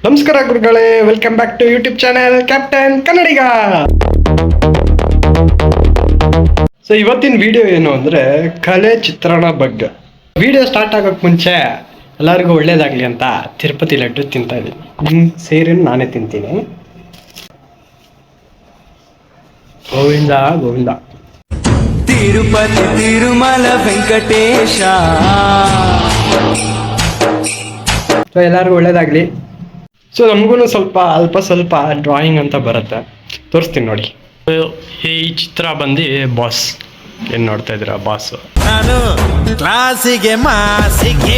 ನಮಸ್ಕಾರ ಗುರುಗಳೇ, welcome back to YouTube channel captain Kannadiga. So ಇವತ್ತಿನ ವಿಡಿಯೋ ಏನು ಅಂದ್ರೆ ಕಲೆ ಚಿತ್ರಣ ಬಗ್ಗೆ. ವಿಡಿಯೋ ಸ್ಟಾರ್ಟ್ ಆಗೋಕ್ ಮುಂಚೆ ಎಲ್ಲರಿಗೂ ಒಳ್ಳೇದಾಗ್ಲಿ ಅಂತ ತಿರುಪತಿ ಲಡ್ಡು ತಿಂತಾ ಇದ್ದೀನಿ. ಸೇರಿ ನಾನೇ ತಿಂತೀನಿ. ಗೋವಿಂದ ಗೋವಿಂದ. ತಿರುಪತಿ ತಿರುಮಲ ವೆಂಕಟೇಶ. ಸೊ ಎಲ್ಲರಿಗೂ ಒಳ್ಳೇದಾಗ್ಲಿ. ಸೊ ನಮಗೂ ಸ್ವಲ್ಪ ಡ್ರಾಯಿಂಗ್ ಅಂತ ಬರುತ್ತೆ, ತೋರಿಸ್ತೀನಿ ನೋಡಿ. ಈ ಚಿತ್ರ ಬಂದು ಬಾಸ್, ಏನು ನೋಡ್ತಾ ಇದ್ದೀರಾ ಬಾಸ್. ನಾನು ಕ್ಲಾಸಿಗೆ ಮಾಸಿಗೆ.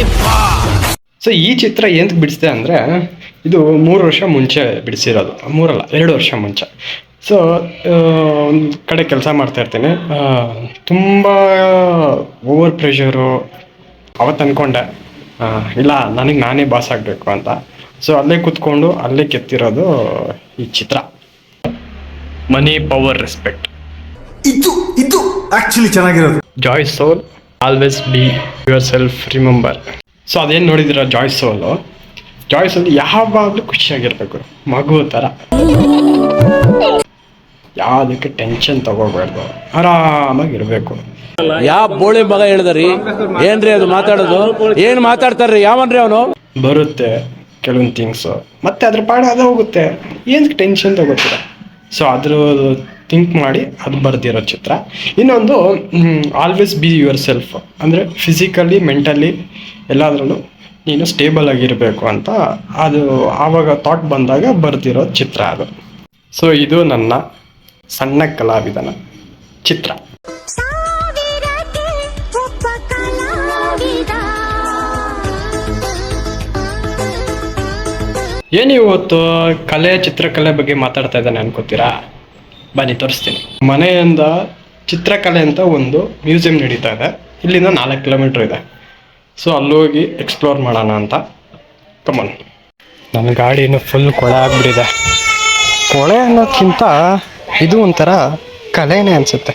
ಸೊ ಈ ಚಿತ್ರ ಏನಕ್ಕೆ ಬಿಡಿಸಿದೆ ಅಂದರೆ ಇದು 3 ವರ್ಷ ಮುಂಚೆ ಬಿಡಿಸಿರೋದು. 3 ಅಲ್ಲ 2 ವರ್ಷ ಮುಂಚೆ. ಸೊ ಒಂದು ಕಡೆ ಕೆಲಸ ಮಾಡ್ತಾ ಇರ್ತೀನಿ, ತುಂಬ ಓವರ್ ಪ್ರೆಷರು. ಅವತ್ತು ಅಂದ್ಕೊಂಡೆ ಇಲ್ಲ ನನಗೆ ನಾನೇ ಬಾಸ್ ಆಗಬೇಕು ಅಂತ. ಸೊ ಅಲ್ಲೇ ಕೂತ್ಕೊಂಡು ಅಲ್ಲೇ ಕೆತ್ತಿರೋದು ಈ ಚಿತ್ರ. Money power respect. ಇದು ಆಕ್ಚುಲಿ ಚೆನ್ನಾಗಿರೋದು. Joy soul, always be yourself, remember. So ಅದೇನು ನೋಡಿದಿರ ಜಾಯ್ ಸೋಲ್ ಯಾವಾಗಲೂ ಖುಷಿಯಾಗಿರ್ಬೇಕು, ಮಗು ಥರ. ಯಾವುದಕ್ಕೆ ಟೆನ್ಷನ್ ತಗೋಬಾರ್ದು, ಆರಾಮಾಗಿರ್ಬೇಕು. ಯಾವ ಬೋಳಿ ಮಗ ಹೇಳಿದ್ರಿ? ಏನ್ರಿ ಅದು ಮಾತಾಡೋದು? ಏನ್ ಮಾತಾಡ್ತಾರ್ರಿ? ಯಾವನ್ರಿ ಅವನು? ಬರುತ್ತೆ ಕೆಲವೊಂದು ಥಿಂಗ್ಸು, ಮತ್ತೆ ಅದ್ರ ಪಾಡ ಅದು ಹೋಗುತ್ತೆ, ಏನಕ್ಕೆ ಟೆನ್ಷನ್ ತಗೋತೀರ. ಸೊ ಅದ್ರ ಥಿಂಕ್ ಮಾಡಿ ಅದು ಬರ್ದಿರೋ ಚಿತ್ರ. ಇನ್ನೊಂದು ಆಲ್ವೇಸ್ ಬಿ ಯುವರ್ ಸೆಲ್ಫ್, ಅಂದರೆ ಫಿಸಿಕಲಿ ಮೆಂಟಲಿ ಎಲ್ಲಾದ್ರೂ ನೀನು ಸ್ಟೇಬಲ್ ಆಗಿರಬೇಕು ಅಂತ ಅದು ಆವಾಗ ಥಾಟ್ ಬಂದಾಗ ಬರ್ದಿರೋ ಚಿತ್ರ ಅದು. ಸೊ ಇದು ನನ್ನ ಸಣ್ಣ ಕಲಾವಿದನ ಚಿತ್ರ. ಏನು ಇವತ್ತು ಕಲೆ ಚಿತ್ರಕಲೆ ಬಗ್ಗೆ ಮಾತಾಡ್ತಾ ಇದ್ದಾನೆ ಅನ್ಕೋತೀರಾ? ಬನ್ನಿ ತೋರಿಸ್ತೀನಿ. ಮನೆಯಿಂದ ಚಿತ್ರಕಲೆ ಅಂತ ಒಂದು ಮ್ಯೂಸಿಯಂ ನಡೀತಾ ಇದೆ, ಇಲ್ಲಿಂದ 4 ಕಿಲೋಮೀಟ್ರ್ ಇದೆ. ಸೊ ಅಲ್ಲೋಗಿ ಎಕ್ಸ್ಪ್ಲೋರ್ ಮಾಡೋಣ ಅಂತ. ಕಮನ್. ನನ್ನ ಗಾಡಿನೂ ಫುಲ್ ಕೊಳೆ ಆಗ್ಬಿಟ್ಟಿದೆ. ಕೊಳೆ ಅನ್ನೋದಕ್ಕಿಂತ ಇದು ಒಂಥರ ಕಲೆನೇ ಅನ್ಸುತ್ತೆ.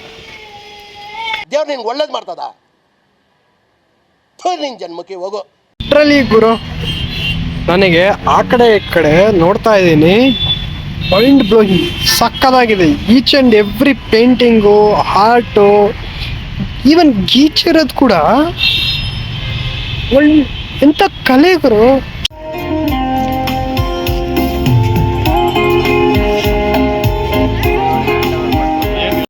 ದೇವ್ರು ನಿನ್ಗೆ ಒಳ್ಳೇದು ಮಾಡ್ತದ, ನಿನ್ ಜನ್ಮಕ್ಕೆ ಹೋಗೋ. ಲಿಟ್ರಲಿ ಗುರು, ನನಗೆ ಆ ಕಡೆ ಈ ಕಡೆ ನೋಡ್ತಾ ಇದ್ದೀನಿ, ಮೈಂಡ್ ಬ್ಲೋಯಿಂಗ್, ಸಕ್ಕದಾಗಿದೆ. Each and every painting, art, even ಗೀಚಿರೋದು ಕೂಡ ಎಂಥ ಕಲೆ ಗುರು.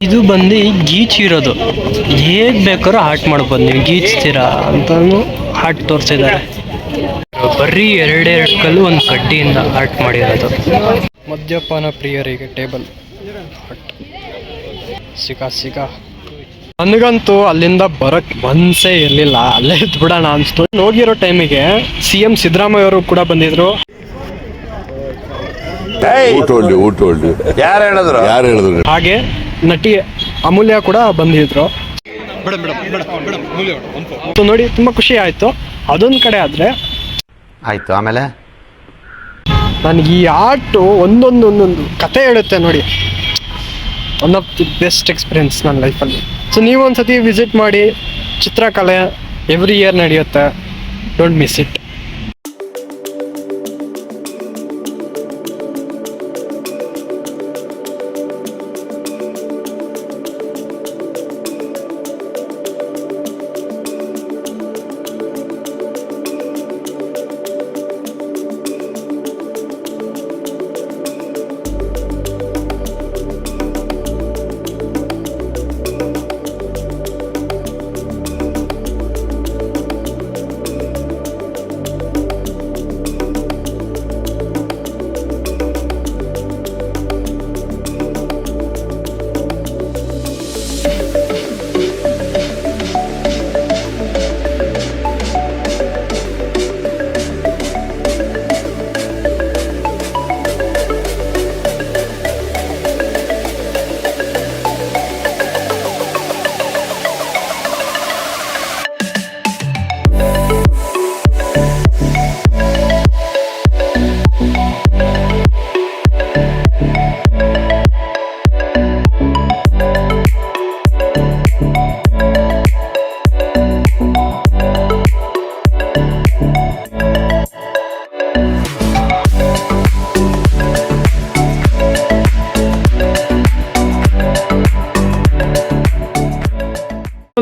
ಇದು ಬಂದು ಗೀಚಿರೋದು, ಹೇಗೆ ಬೇಕಾದ್ರೂ ಆರ್ಟ್ ಮಾಡ್ಬೋದು ನೀವು, ಗೀಚ್ತೀರಾ ಅಂತಲೂ ಆರ್ಟ್ ತೋರಿಸಿದ್ದಾರೆ. ಬರೀ 2 ಕಲ್ಲು ಒಂದು ಕಡ್ಡಿಯಿಂದ ಆರ್ಟ್ ಮಾಡಿರೋದು. ಮದ್ಯಪಾನ ಪ್ರಿಯರಿಗೆ ಟೇಬಲ್ ಆರ್ಟ್. ಸಿಗ ನನಗಂತೂ ಅಲ್ಲಿಂದ ಬರೋಕ್ಕೆ ಮನಸ್ಸೇ ಇರಲಿಲ್ಲ, ಅಲ್ಲೇ ಬಿಡೋಣ ಅನಿಸ್ತು. ಹೋಗಿರೋ ಟೈಮಿಗೆ CM ಸಿದ್ದರಾಮಯ್ಯ ಅವರು ಕೂಡ ಬಂದಿದ್ರು. ಹಾಗೆ ನಟಿ ಅಮೂಲ್ಯ ಕೂಡ ಬಂದಿದ್ರು. ನೋಡಿ ತುಂಬ ಖುಷಿ ಆಯಿತು. ಅದೊಂದು ಕಡೆ ಆದರೆ ಆಯ್ತು, ಆಮೇಲೆ ನನಗೆ ಈ ಆರ್ಟು ಒಂದೊಂದು ಕತೆ ಹೇಳುತ್ತೆ ನೋಡಿ. One of the best experience ನನ್ನ ಲೈಫಲ್ಲಿ. ಸೊ ನೀವು ಒಂದ್ಸತಿ ವಿಸಿಟ್ ಮಾಡಿ. ಚಿತ್ರಕಲೆ ಎವ್ರಿ ಇಯರ್ ನಡೆಯುತ್ತೆ, ಡೋಂಟ್ ಮಿಸ್ ಇಟ್.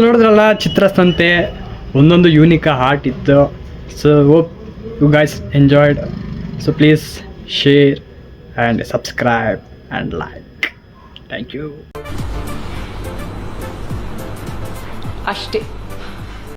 ನೋಡಿದ್ರಲ್ಲ ಚಿತ್ರಸಂತೆ ಒಂದೊಂದು ಯೂನಿಕ್ ಆರ್ಟ್ ಇತ್ತು. So hope you guys enjoyed. So please share and subscribe and like. Thank you. ಅಷ್ಟೇ.